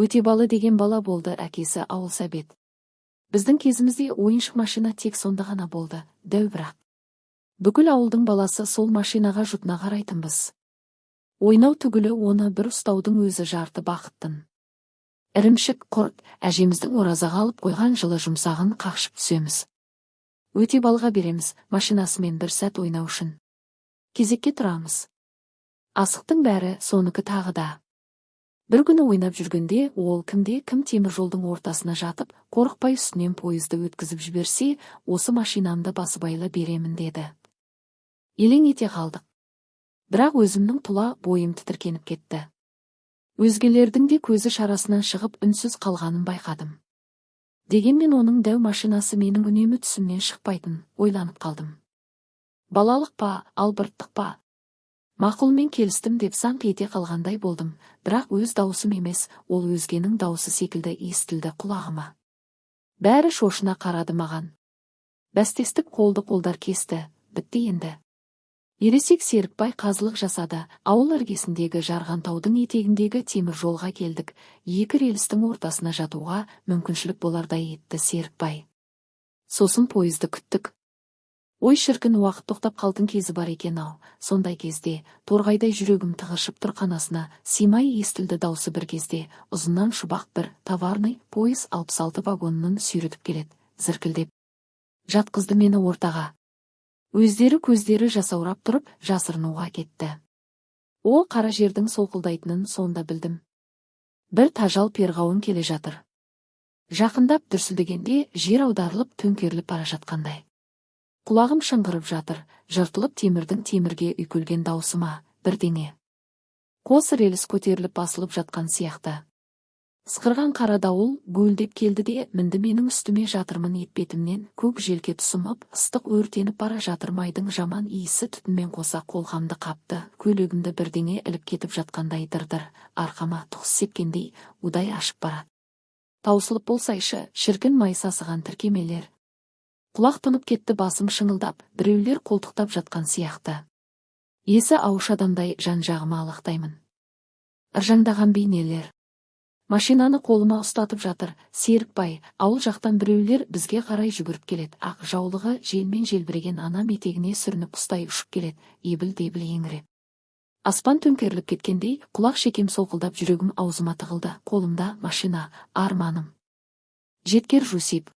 Өтебалы деген бала болды, әкесі ауыл сәбет. Біздің кезімізде ойыншық машина тек сонда ғана болды, дәу бірақ. Бүкіл ауылдың баласы сол машинаға жұтына қарайтынбыз. Ойнау түгілі оны бір ұстаудың өзі жарты бақыттың. Ірімшік, құрт, әжеміздің оразаға алып қойған жылы жұмсағын қақшып түсеміз. Өтебалға береміз, машинасымен бір сәт ойнау үшін. Кезекке тұрамыз. Асықтың бәрі соныкі тағы да. Бір күні ойнап жүргенде ол кім темір жолдың ортасына жатып, қорықпай үстінен пойызды өткізіп жіберсе, осы машинамды басыбайлы беремін деді. Елең ете қалдық. Бірақ өзімнің тұла бойым тітіркеніп кетті. Өзгелердің де көзі шарасынан шығып үнсіз қалғанын байқадым. Дегенмен оның дәу машинасы менің үнемі түсімнен шықпайтын, ойланып қалдым. Балалық па, албырттық па? Мақұлмен келістім деп саңқ ете қалғандай болдым, бірақ өз даусым емес, ол өзгенің даусы секілді естілді құлағыма. Бәрі шошына қарады маған. Бәстестік қолдар кесті, бітті енді. Ересек Серікбай қазылық жасады, ауыл іргесіндегі жарған таудың етегіндегі темір жолға келдік, екі рельстің ортасына жатуға мүмкіншілік болардай етті Серікбай. Сосын пойызды күттік. Ой шіркін, уақыт тоқтап қалдың кезі бар екен-ау. Сондай кезде, торғайдай жүрегім тығыршып тұр қанасына, симай естілді даусы бір кезде, ұзыннан шұбақ бір товарный пойыз 66 вагонының сүйретіп келеді, зіркілдеп. Жатқызды мені ортаға. Өздері көздері жасаурап тұрып, жасырынуға кетті. О, қара жердің солқылдайтынын сонда білдім. Бір тажал перғауын келе жатыр. Жақындап дүрсілдегенде жер аударылып төңкеріліп бара жатқандай. Құлағым шыңғырып жатыр, жыртылып темірдің темірге үйкелген даусыма, бірдеңе. Қос рельс көтеріліп басылып жатқан сияқты. Сықырған қара дауыл гуілдеп келді де мінді менің үстіме, жатырмын етпетімнен, көк желке тұсымып, ыстық өртеніп бара жатыр, майдың жаман иісі түтінмен қоса қолғамды қапты, көйлегімді бірдеңе іліп кетіп жатқандай дырдыр, арқама тұқс сепкендей, удай ашып барады. Таусылып болсайшы, шіркін май сасыған тіркемелер. Құлақ тұнып кетті, басым шыңылдап, біреулер қолтықтап жатқан сияқты. Есі ауыш адамдай жан-жағыма алақтаймын. Ыржаңдаған бейнелер. Машинаны қолыма ұстатып жатыр, Серікбай, ауыл жақтан біреулер бізге қарай жүгіріп келеді, ақ жаулығы желмен желбіреген анам етегіне сүрініп құстай ұшып келеді, ебіл-дебіл еңіреп. Аспан төңкеріліп кеткендей, құлақ шекем солқылдап, жүрегім аузыма тығылды, қолымда машина, арманым. Жеткер Жусип.